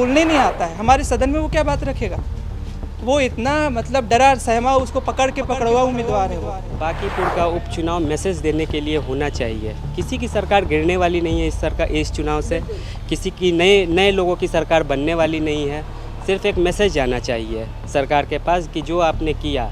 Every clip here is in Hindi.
बोलने नहीं आता है, हमारे सदन में वो क्या बात रखेगा। वो इतना मतलब डरा सहमा, उसको पकड़ के पकड़वा उम्मीदवार है वो। बांकीपुर का उपचुनाव मैसेज देने के लिए होना चाहिए। किसी की सरकार गिरने वाली नहीं है इस चुनाव से, किसी की नए लोगों की सरकार बनने वाली नहीं है। सिर्फ एक मैसेज जाना चाहिए सरकार के पास कि जो आपने किया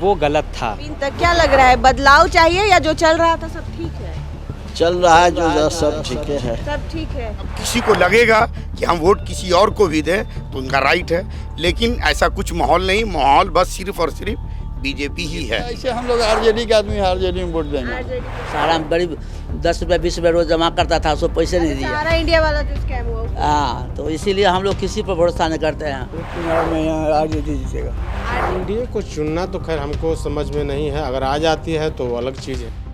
वो गलत था। अभी तक क्या लग रहा है, बदलाव चाहिए या जो चल रहा था सब ठीक है? चल रहा है जो सब ठीक है। सब ठीक है। किसी को लगेगा कि हम वोट किसी और को भी दें तो उनका राइट है, लेकिन ऐसा कुछ माहौल नहीं। माहौल बस सिर्फ और सिर्फ बीजेपी ही है। ऐसे हम लोग आरजेडी के आदमी आरजेडी में वोट देंगे। सारा गरीब 10 रुपये 20 रुपये रोज जमा करता था, उसको पैसे नहीं दिया। सारा इंडिया वाला जो स्कैम हुआ हाँ, तो इसीलिए हम लोग किसी पर भरोसा नहीं करते हैं। चुनाव में यहाँ आरजेडी जीतेगा। एनडीए को चुनना तो खैर हमको समझ में नहीं है, अगर आ जाती है तो अलग चीज़ है।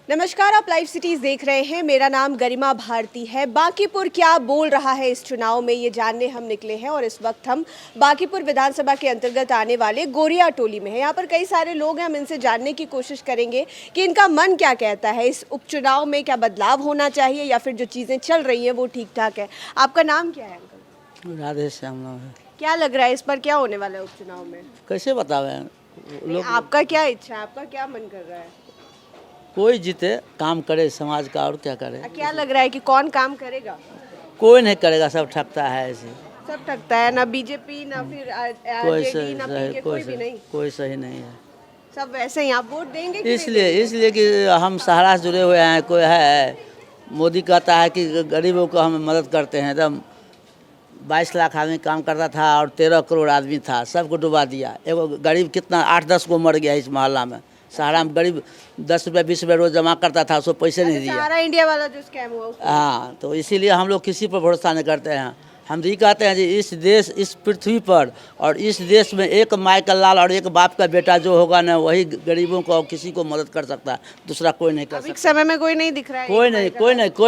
नमस्कार, आप लाइव सिटीज देख रहे हैं। मेरा नाम गरिमा भारती है। बांकीपुर क्या बोल रहा है इस चुनाव में, ये जानने हम निकले हैं और इस वक्त हम बांकीपुर विधानसभा के अंतर्गत आने वाले गोरिया टोली में हैं। यहाँ पर कई सारे लोग हैं, हम इनसे जानने की कोशिश करेंगे कि इनका मन क्या कहता है। इस उपचुनाव में क्या बदलाव होना चाहिए या फिर जो चीज़ें चल रही हैं वो ठीक ठाक है। आपका नाम क्या है अंकल? राधे श्याम नाम है। क्या लग रहा है इस पर क्या होने वाला है उपचुनाव में? कैसे बतावे लोग? आपका क्या इच्छा है, आपका क्या मन कर रहा है? कोई जीते, काम करे समाज का, और क्या करे। क्या लग रहा है कि कौन काम करेगा? कोई नहीं करेगा, सब ठगता है ऐसे। सब ठगता है, ना बीजेपी ना फिर आरजेडी ना पीके, कोई भी नहीं। कोई सही नहीं है, सब वैसे ही। आप वोट देंगे कि इसलिए कि हम सहारा से जुड़े हुए हैं। कोई है, मोदी कहता है कि गरीबों को हम मदद करते हैं। एकदम 22 लाख आदमी काम करता था और 13 करोड़ आदमी था, सबको डुबा दिया। एगो गरीब कितना 8-10 को मर गया इस मोहल्ला में। सहारा में गरीब 10 रुपये 20 रुपये रोज जमा करता था, उसको पैसे नहीं दिया। सारा इंडिया वाला जो स्कैम हुआ हाँ, तो इसीलिए हम लोग किसी पर भरोसा नहीं करते हैं। हम ये कहते हैं कि इस देश, इस पृथ्वी पर और इस देश में एक माई का लाल और एक बाप का बेटा जो होगा ना, वही गरीबों को और किसी को मदद कर सकता है, दूसरा कोई नहीं कर सकता। इस समय में कोई नहीं दिख रहा है? कोई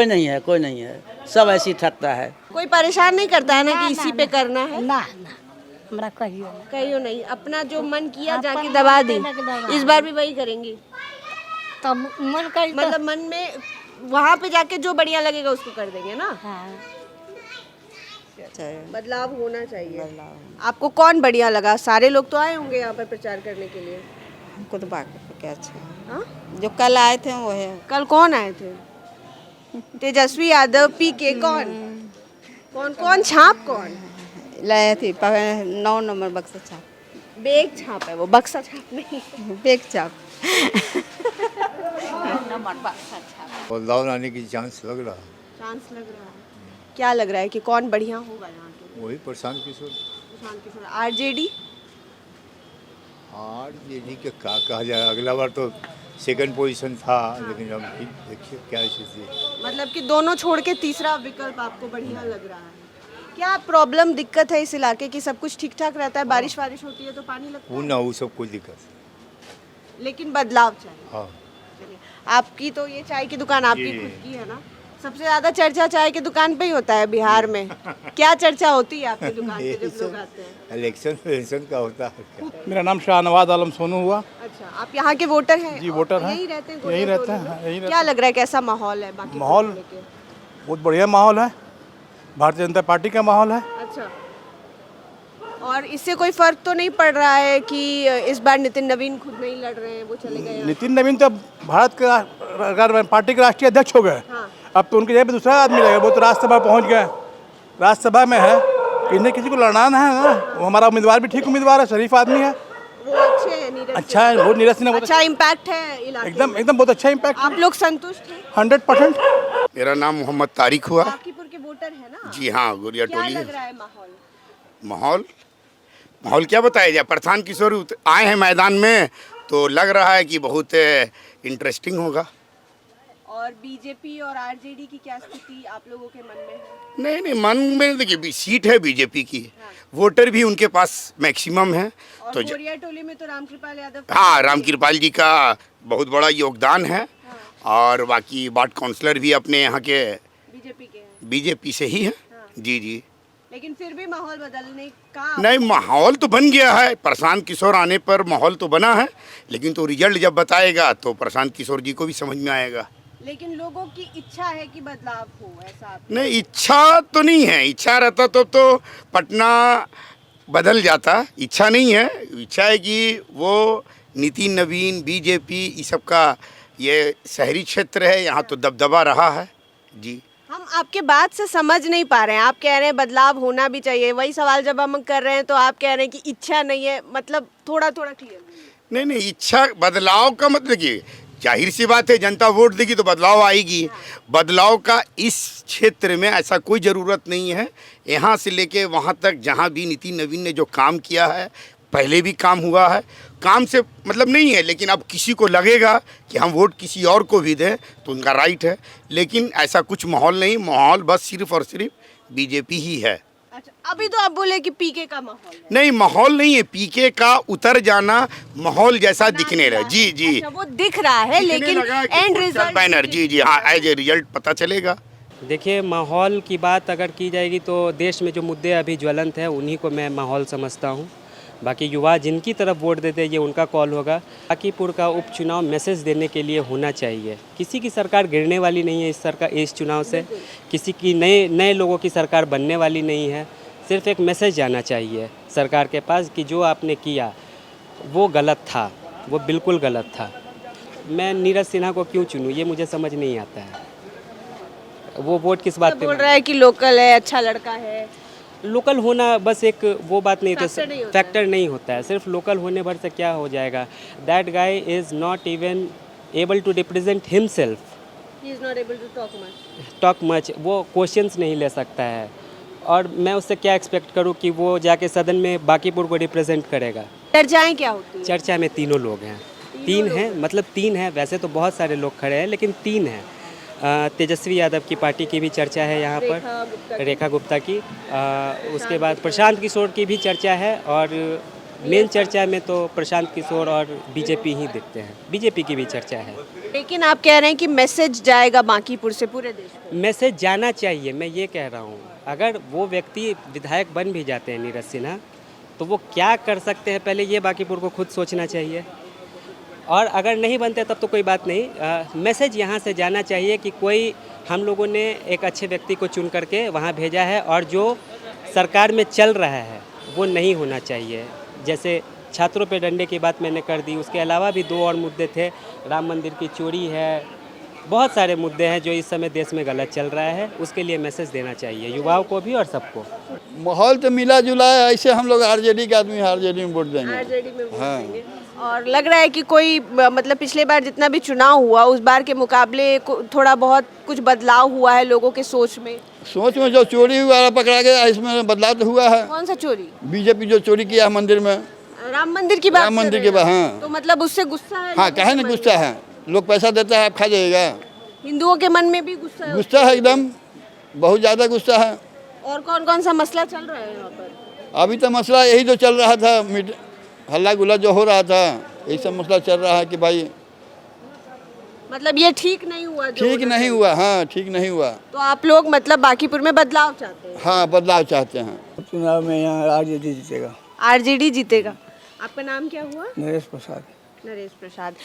नहीं है, सब ऐसी ठगता है। कोई परेशान नहीं करता है ना कि इसी पे करना है? ना हमरा कहियो नहीं। अपना जो मन किया जाके दबा दी, इस बार भी वही करेंगी? तो मन कर, मतलब मन में वहाँ पे जाके जो बढ़िया लगेगा उसको कर देंगे ना? बदलाव होना चाहिए। आपको कौन बढ़िया लगा? सारे लोग तो आए होंगे यहाँ पर प्रचार करने के लिए। हमको तो बाकी क्या अच्छा है। हाँ? जो कल आए थे वो है। कल कौन आए थे? तेजस्वी यादव, पीके, कौन छाप कौन लाए थे? 9 नंबर बक्सा छाप। बेग छाप है वो, बक्सा छाप नहीं। बेग छाप। बदलाव आने की चांस लग रहा है। चांस लग रहा है। क्या लग रहा है कि कौन बढ़िया होगा यहाँ पे? वही प्रशांत किशोर। आरजेडी के क्या कहा जाए, अगला बार तो सेकंड पोजीशन था, लेकिन अब देखिए क्या स्थिति है। मतलब कि दोनों छोड़ के तीसरा विकल्प आपको बढ़िया लग रहा है। क्या प्रॉब्लम, दिक्कत है इस इलाके की? सब कुछ ठीक ठाक रहता है, बारिश होती है तो पानी लगता है? वो सब कुछ दिक्कत, लेकिन बदलाव चाहिए। हाँ। आपकी तो ये चाय की दुकान आपकी खुद की है ना? सबसे ज्यादा चर्चा चाय की दुकान पे ही होता है बिहार में। क्या चर्चा होती है आपकी दुकान पे जब लोग आते हैं? इलेक्शन का होता है क्या? मेरा नाम शाहनवाज आलम सोनू हुआ। अच्छा, आप यहाँ के वोटर हैं? जी, वोटर हैं। यही रहते हैं? यही रहते हैं। क्या लग रहा है, कैसा माहौल है? बाकी माहौल बहुत बढ़िया माहौल है, भारतीय जनता पार्टी का माहौल है। अच्छा, और इससे कोई फर्क तो नहीं पड़ रहा है कि इस बार नितिन नवीन खुद नहीं लड़ रहे हैं, वो चले गए? नितिन नवीन तो भारत के पार्टी के राष्ट्रीय अध्यक्ष हो गए। हाँ। अब तो उनके जगह पे दूसरा आदमी लगेगा। वो तो राज्यसभा पहुंच गए, राज्यसभा में है। इन्हें किसी को लड़ाना है ना, वो हमारा उम्मीदवार भी ठीक उम्मीदवार है, शरीफ आदमी है, वो अच्छे हैं, नीरज अच्छा है, बहुत नीरज सिन्हा, अच्छा इम्पैक्ट है इलाके एकदम में। एकदम बहुत अच्छा इम्पैक्ट। आप लोग संतुष्ट हैं? 100%। मेरा नाम मोहम्मद तारिक हुआ। बांकीपुर के वोटर है ना? जी हाँ, गोरिया क्या टोली। लग रहा है माहौल क्या बताया जाए। प्रशांत किशोर आए हैं मैदान में तो लग रहा है कि बहुत इंटरेस्टिंग होगा। और बीजेपी और आरजेडी की क्या स्थिति आप लोगों के मन में है? नहीं, मन में देखिए सीट है बीजेपी की। हाँ। वोटर भी उनके पास मैक्सिमम है। और तो गोरिया टोली में तो रामकृपाल यादव। हाँ, रामकृपाल जी का बहुत बड़ा योगदान है। हाँ। और बाकी वार्ड काउंसलर भी अपने यहाँ के बीजेपी से ही है। हाँ। जी। लेकिन फिर भी माहौल बदलने का नहीं, माहौल तो बन गया है। प्रशांत किशोर आने पर माहौल तो बना है, लेकिन तो रिजल्ट जब बताएगा तो प्रशांत किशोर जी को भी समझ में आएगा। लेकिन लोगों की इच्छा है कि बदलाव हो, ऐसा आप नहीं, इच्छा तो नहीं है। इच्छा रहता तो पटना बदल जाता। इच्छा नहीं है। इच्छा है कि वो नितिन नवीन, बीजेपी, इस सब का ये शहरी क्षेत्र है, यहाँ तो दबदबा रहा है। जी, हम आपके बात से समझ नहीं पा रहे हैं। आप कह रहे हैं बदलाव होना भी चाहिए, वही सवाल जब हम कर रहे हैं तो आप कह रहे हैं कि इच्छा नहीं है। मतलब थोड़ा थोड़ा क्लियर। नहीं, इच्छा बदलाव का मतलब देखिए, जाहिर सी बात है, जनता वोट देगी तो बदलाव आएगी। बदलाव का इस क्षेत्र में ऐसा कोई ज़रूरत नहीं है। यहाँ से लेके वहाँ तक जहाँ भी नितिन नवीन ने जो काम किया है, पहले भी काम हुआ है, काम से मतलब नहीं है। लेकिन अब किसी को लगेगा कि हम वोट किसी और को भी दें तो उनका राइट है, लेकिन ऐसा कुछ माहौल नहीं। माहौल बस सिर्फ और सिर्फ बीजेपी ही है। अच्छा, अभी तो आप बोले कि पीके का माहौल है। नहीं, माहौल नहीं है। पीके का उतर जाना माहौल जैसा दिखने रहा। जी जी, अच्छा, वो दिख रहा है, लेकिन एंड रिजल्ट बैनर, जी जी हाँ, एज ए रिजल्ट पता चलेगा। देखिए, माहौल की बात अगर की जाएगी तो देश में जो मुद्दे अभी ज्वलंत हैं उन्हीं को मैं माहौल समझता हूँ। बाकी युवा जिनकी तरफ वोट देते हैं ये उनका कॉल होगा। बांकीपुर का उपचुनाव मैसेज देने के लिए होना चाहिए। किसी की सरकार गिरने वाली नहीं है इस चुनाव से। किसी की नए लोगों की सरकार बनने वाली नहीं है। सिर्फ एक मैसेज जाना चाहिए सरकार के पास कि जो आपने किया वो गलत था, वो बिल्कुल गलत था। मैं नीरज सिन्हा को क्यों चुनूँ ये मुझे समझ नहीं आता है। वो वोट किस बात पे बोल रहा है कि लोकल है, अच्छा लड़का है। लोकल होना बस एक वो बात नहीं, तो फैक्टर फैक्टर नहीं होता है। सिर्फ लोकल होने भर से क्या हो जाएगा। That guy is not even able to represent himself, he is not able to talk much. वो क्वेश्चंस नहीं ले सकता है और मैं उससे क्या एक्सपेक्ट करूं कि वो जाके सदन में बांकीपुर को रिप्रेजेंट करेगा। चर्चाएं क्या होती हैं? चर्चा में तीनों लोग हैं। तीन हैं, मतलब तीन हैं। वैसे तो बहुत सारे लोग खड़े हैं लेकिन तीन हैं। तेजस्वी यादव की पार्टी की भी चर्चा है यहाँ पर, रेखा गुप्ता की। उसके बाद प्रशांत किशोर की भी चर्चा है और मेन चर्चा में तो प्रशांत किशोर और बीजेपी ही दिखते हैं। बीजेपी की भी चर्चा है। लेकिन आप कह रहे हैं कि मैसेज जाएगा बांकीपुर से पूरे देश में। मैसेज जाना चाहिए, मैं ये कह रहा हूँ। अगर वो व्यक्ति विधायक बन भी जाते हैं नीरज सिन्हा, तो वो क्या कर सकते हैं पहले ये बांकीपुर को खुद सोचना चाहिए। और अगर नहीं बनते तब तो कोई बात नहीं। मैसेज यहाँ से जाना चाहिए कि कोई हम लोगों ने एक अच्छे व्यक्ति को चुन करके वहाँ भेजा है और जो सरकार में चल रहा है वो नहीं होना चाहिए। जैसे छात्रों पे डंडे की बात मैंने कर दी, उसके अलावा भी 2 और मुद्दे थे। राम मंदिर की चोरी है, बहुत सारे मुद्दे हैं जो इस समय देश में गलत चल रहा है। उसके लिए मैसेज देना चाहिए युवाओं को भी और सबको। माहौल तो मिला जुला है। ऐसे हम लोग आरजेडी के आदमी आरजेडी में वोट देंगे। आरजेडी में वोट देंगे। और लग रहा है कि कोई मतलब पिछले बार जितना भी चुनाव हुआ उस बार के मुकाबले थोड़ा बहुत कुछ बदलाव हुआ है लोगों के सोच में। जो चोरी हुआ पकड़ा गया, इसमें बदलाव तो हुआ है। कौन सा चोरी? बीजेपी जो चोरी किया है मंदिर में, राम मंदिर की बात। राम मंदिर के बाद, हाँ। तो मतलब उससे गुस्सा है? हाँ, कहे ना गुस्सा है। लोग पैसा देता है, आप खा जाइएगा। हिंदुओं के मन में भी गुस्सा है? गुस्सा है, एकदम बहुत ज़्यादा गुस्सा है। और कौन कौन सा मसला चल रहा है यहाँ पर? अभी तो मसला यही जो चल रहा था, हल्ला गुल्ला जो हो रहा था, यही सब मसला चल रहा है कि भाई मतलब ये ठीक नहीं हुआ। ठीक नहीं हुआ, हाँ, ठीक नहीं हुआ। तो आप लोग मतलब बांकीपुर में बदलाव चाहते हैं? हाँ, बदलाव चाहते हैं। चुनाव में यहाँ आरजेडी जीतेगा। आरजेडी जीतेगा। आपका नाम क्या हुआ? नरेश प्रसाद। नरेश प्रसाद।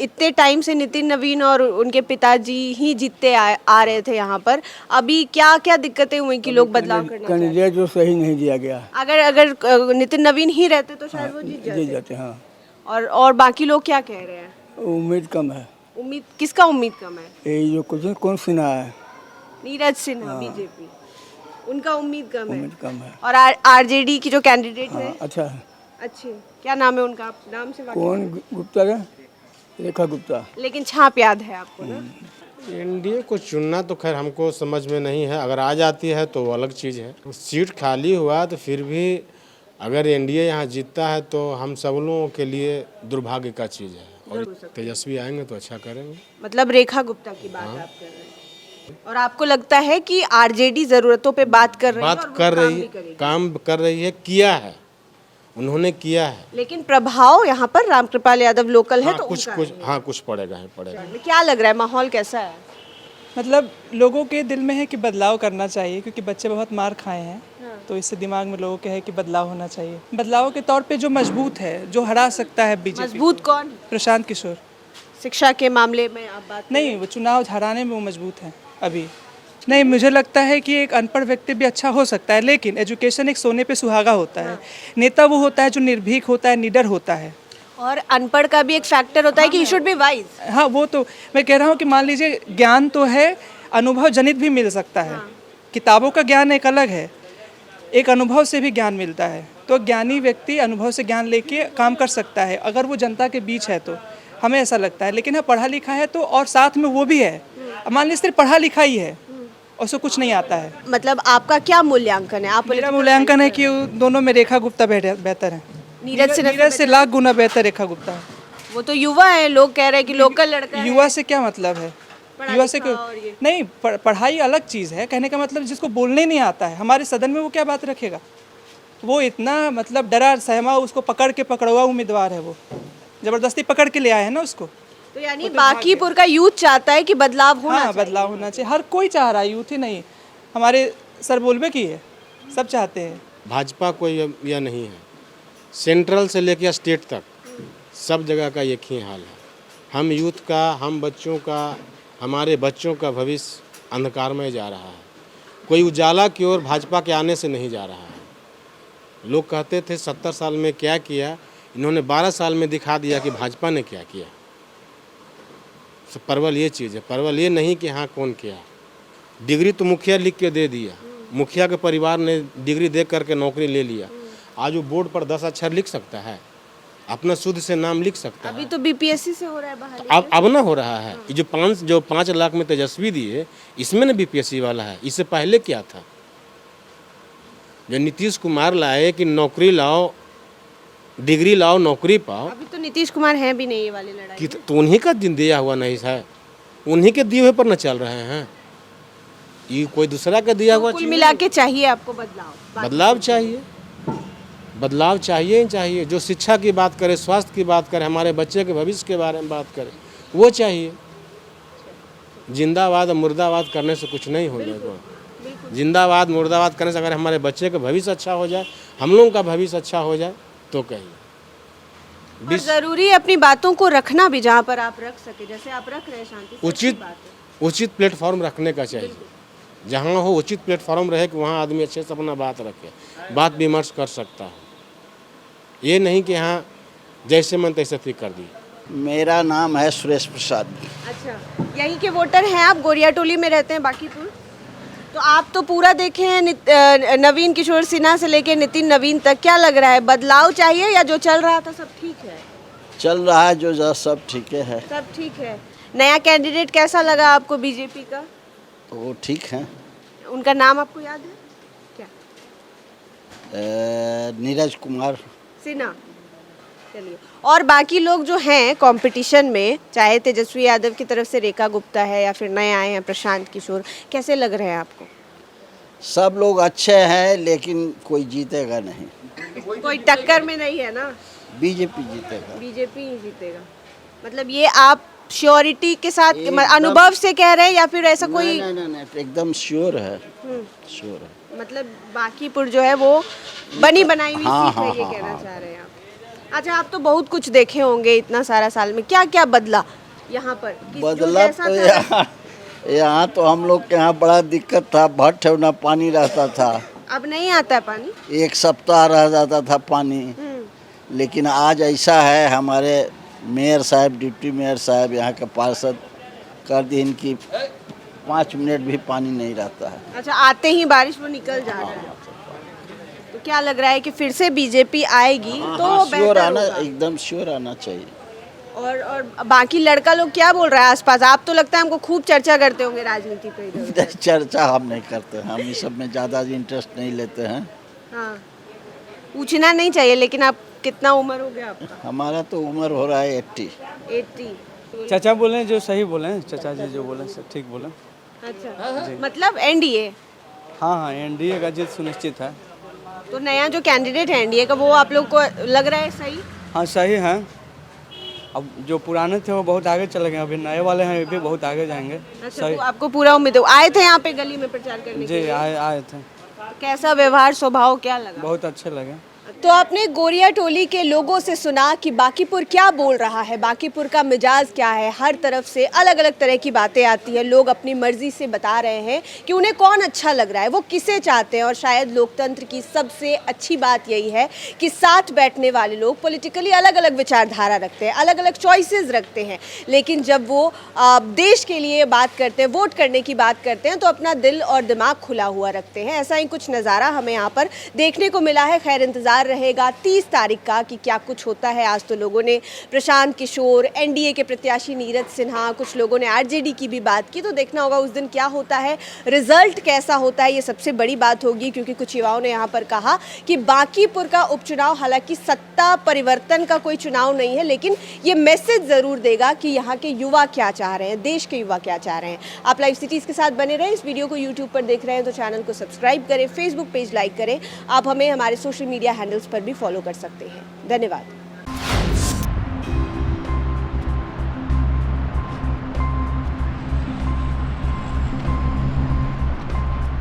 इतने टाइम से नितिन नवीन और उनके पिताजी ही जीतते आ रहे थे यहाँ पर। अभी क्या क्या दिक्कतें हुई कि लोग बदलाव करना? कैंडिडेट जो सही नहीं दिया गया। अगर नितिन नवीन ही रहते तो शायद वो जीत जाते। हाँ। और बाकी लोग क्या कह रहे हैं? उम्मीद कम है। उम्मीद किसका उम्मीद कम है? ये जो कुछ कौन सिन्हा है, नीरज सिन्हा, बीजेपी, उनका उम्मीद कम है। उम्मीद कम है। और आरजेडी की जो कैंडिडेट है, अच्छा है। अच्छे, क्या नाम है उनका? आप नाम से कौन? गुप्ता है, रेखा गुप्ता। लेकिन छाप याद है आपको ना? एनडीए को चुनना तो खैर हमको समझ में नहीं है। अगर आ जाती है तो अलग चीज़ है। सीट खाली हुआ तो फिर भी अगर एनडीए यहाँ जीतता है तो हम सब लोगों के लिए दुर्भाग्य का चीज़ है। और तेजस्वी आएंगे तो अच्छा करेंगे। मतलब रेखा गुप्ता की बात आप कर रहे हैं। और आपको लगता है कि आरजेडी जरूरतों पे बात कर रही है? काम कर रही है, किया है, उन्होंने किया है। लेकिन प्रभाव यहाँ पर रामकृपाल यादव लोकल है, हाँ, तो कुछ पड़ेगा ही पड़ेगा। क्या लग रहा है, माहौल कैसा है? मतलब लोगों के दिल में है कि बदलाव करना चाहिए, क्योंकि बच्चे बहुत मार खाए हैं। तो इससे दिमाग में लोगों के है कि बदलाव होना चाहिए। बदलाव के तौर पे जो मजबूत है, जो हरा सकता है बीजेपी। मजबूत कौन? प्रशांत किशोर। शिक्षा के मामले में आप बात नहीं, वो चुनाव हराने में वो मजबूत है अभी। नहीं, मुझे लगता है कि एक अनपढ़ व्यक्ति भी अच्छा हो सकता है, लेकिन एजुकेशन एक सोने पे सुहागा होता है। नेता वो होता है जो निर्भीक होता है, निडर होता है। और अनपढ़ का भी एक फैक्टर होता है कि यू शुड बी वाइज। हाँ, वो तो मैं कह रहा हूँ कि मान लीजिए ज्ञान तो है, अनुभव जनित भी मिल सकता है। किताबों का ज्ञान एक अलग है, एक अनुभव से भी ज्ञान मिलता है। तो ज्ञानी व्यक्ति अनुभव से ज्ञान लेके काम कर सकता है, अगर वो जनता के बीच है तो हमें ऐसा लगता है। लेकिन हाँ, पढ़ा लिखा है तो, और साथ में वो भी है, मान लीजिए सिर्फ पढ़ा लिखा ही है और उसको कुछ नहीं आता है। मतलब आपका क्या मूल्यांकन है? आप मेरा मूल्यांकन है कि दोनों में रेखा गुप्ता बेहतर है। नीरज से लाख गुना बेहतर रेखा गुप्ता है। वो तो युवा है, लोग कह रहे हैं कि लोकल लड़का है। युवा से क्या मतलब है? युवा से नहीं, पढ़ाई अलग चीज़ है। कहने का मतलब जिसको बोलने नहीं आता है, हमारे सदन में वो क्या बात रखेगा? वो इतना मतलब डरा सहमा, उसको पकड़ के पकड़वा उम्मीदवार है, वो ज़बरदस्ती पकड़ के ले आए हैं ना उसको। तो यानी बांकीपुर का यूथ चाहता है कि बदलाव होना चाहिए। बदलाव होना चाहिए, हर कोई चाह रहा है, यूथ ही नहीं। हमारे सर बोलबे की है, सब चाहते हैं। भाजपा कोई यह नहीं है, सेंट्रल से लेकर स्टेट तक सब जगह का एक ही हाल है। हम यूथ का, हम बच्चों का, हमारे बच्चों का भविष्य अंधकार में जा रहा है। कोई उजाला की ओर भाजपा के आने से नहीं जा रहा है। लोग कहते थे 70 साल में क्या किया, इन्होंने 12 साल में दिखा दिया कि भाजपा ने क्या किया। तो परवल ये चीज़ है, परवल ये नहीं कि हाँ कौन किया। डिग्री तो मुखिया लिख के दे दिया, मुखिया के परिवार ने डिग्री दे करके नौकरी ले लिया। आज वो बोर्ड पर 10 अक्षर लिख सकता है, अपना शुद्ध से नाम लिख सकता है। अभी तो बीपीएससी से हो रहा है बाहर। अब ना हो रहा है। ये जो 5 लाख में तेजस्वी दिए, इसमें ना बीपीएससी वाला है। इससे पहले क्या था? जो नीतीश कुमार लाए कि नौकरी लाओ, डिग्री लाओ, नौकरी पाओ। अभी तो नीतीश कुमार हैं भी नहीं ये वाली लड़ाई। तो उन्हीं का दिन दिया हुआ नहीं है, उन्हीं के दिए हुए पर न चल रहे हैं। ये कोई दूसरा का दिया हुआ। कुल मिला के चाहिए आपको बदलाव। बदलाव चाहिए, बदलाव चाहिए ही चाहिए। जो शिक्षा की बात करे, स्वास्थ्य की बात करे, हमारे बच्चे के भविष्य के बारे में बात करे, वो चाहिए। जिंदाबाद और मुर्दाबाद करने से कुछ नहीं होने को। जिंदाबाद मुर्दाबाद करने से अगर हमारे बच्चे का भविष्य अच्छा हो जाए, हम लोगों का भविष्य अच्छा हो जाए तो कहिए। जरूरी है अपनी बातों को रखना भी जहाँ पर आप रख सके, जैसे आप रख रहे हैं शांति। उचित प्लेटफॉर्म रखने का चाहिए। जहाँ हो उचित प्लेटफॉर्म रहे कि वहाँ आदमी अच्छे से अपना बात रखे, बात विमर्श कर सकता है। ये नहीं कि हाँ जैसे मन तैसे ठीक कर दी। मेरा नाम है सुरेश प्रसाद। अच्छा, यहीं के वोटर हैं आप? गोरिया टोली में रहते हैं बांकीपुर। तो आप तो पूरा देखे हैं, नवीन किशोर सिन्हा से लेके नितिन नवीन तक। क्या लग रहा है, बदलाव चाहिए या जो चल रहा था सब ठीक है? चल रहा है जो सब ठीक है। सब ठीक है। नया कैंडिडेट कैसा लगा आपको बीजेपी का? वो ठीक है। उनका नाम आपको याद है क्या? नीरज कुमार सिन्हा। चलिए, और बाकी लोग जो हैं कंपटीशन में, चाहे तेजस्वी यादव की तरफ से रेखा गुप्ता है या फिर नए आए हैं प्रशांत किशोर, कैसे लग रहे हैं आपको? सब लोग अच्छे हैं, लेकिन कोई जीतेगा नहीं। कोई टक्कर में नहीं है ना? बीजेपी जीतेगा। बीजेपी ही जीतेगा। मतलब ये आप श्योरिटी के साथ, अनुभव से कह रहे हैं या फिर ऐसा कोई? नहीं, एकदम श्योर है। श्योर है। मतलब बांकीपुर जो है वो बनी बनाई हुई सीट है, ये कहना चाह रहे हैं आप? अच्छा, आप तो बहुत कुछ देखे होंगे इतना सारा साल में, क्या क्या बदला यहाँ पर? बदला तो यहाँ तो हम लोग के यहाँ बड़ा दिक्कत था। भट्ट होना पानी रहता था, अब नहीं आता है पानी। 1 सप्ताह रह जाता था पानी। लेकिन आज ऐसा है, हमारे मेयर साहब, डिप्टी मेयर साहब, यहाँ के पार्षद कर दी इनकी 5 मिनट भी पानी नहीं रहता है। अच्छा, आते ही बारिश वो निकल जा रहा है। तो क्या लग रहा है कि फिर से बीजेपी आएगी? तो श्योर आना, एकदम श्योर आना चाहिए। और बाकी लड़का लोग क्या बोल रहा है आसपास? आप तो लगता है हमको खूब चर्चा करते होंगे राजनीति पे। चर्चा हम नहीं करते हैं, हम इस सब में ज़्यादा इंटरेस्ट नहीं लेते हैं। हाँ, पूछना नहीं चाहिए। लेकिन आप कितना उम्र हो गया आपका? हमारा तो उम्र हो रहा है 80। चाचा बोले जो सही बोले, चाचा जी जो बोले सब ठीक बोले। अच्छा, मतलब एनडीए? हाँ, एनडीए का जीत सुनिश्चित है। तो नया जो कैंडिडेट है एनडीए का, वो आप लोग को लग रहा है सही? हाँ, सही है। अब जो पुराने थे वो बहुत आगे चले गए, अभी नए वाले हैं, ये भी बहुत आगे जाएंगे। अच्छा, तो आपको पूरा उम्मीद है? आए थे यहाँ पे गली में प्रचार करने के लिए? जी, आए थे। कैसा व्यवहार, स्वभाव क्या लगा? बहुत अच्छे लगे। तो आपने गोरिया टोली के लोगों से सुना कि बांकीपुर क्या बोल रहा है, बांकीपुर का मिजाज क्या है। हर तरफ से अलग अलग तरह की बातें आती है, लोग अपनी मर्जी से बता रहे हैं कि उन्हें कौन अच्छा लग रहा है, वो किसे चाहते हैं। और शायद लोकतंत्र की सबसे अच्छी बात यही है कि साथ बैठने वाले लोग पॉलिटिकली अलग अलग विचारधारा रखते हैं, अलग अलग चॉइसेस रखते हैं, लेकिन जब वो देश के लिए बात करते हैं, वोट करने की बात करते हैं, तो अपना दिल और दिमाग खुला हुआ रखते हैं। ऐसा ही कुछ नज़ारा हमें यहाँ पर देखने को मिला है। खैर, इंतज़ार रहेगा 30 तारीख का कि क्या कुछ होता है। आज तो लोगों ने प्रशांत किशोर, एनडीए के प्रत्याशी नीरज सिन्हा, कुछ लोगों ने आरजेडी की भी बात की, तो देखना होगा उस दिन क्या होता है, रिजल्ट कैसा होता है, ये सबसे बड़ी बात होगी। क्योंकि कुछ युवाओं ने यहाँ पर कहा कि बांकीपुर का उपचुनाव हालांकि सत्ता परिवर्तन का कोई चुनाव नहीं है, लेकिन ये मैसेज ज़रूर देगा कि यहाँ के युवा क्या चाह रहे हैं, देश के युवा क्या चाह रहे हैं। आप लाइव सिटीज़ के साथ बने रहें। इस वीडियो को यूट्यूब पर देख रहे हैं तो चैनल को सब्सक्राइब करें, फेसबुक पेज लाइक करें। आप हमें हमारे सोशल मीडिया हैंडल्स पर भी फॉलो कर सकते हैं। धन्यवाद।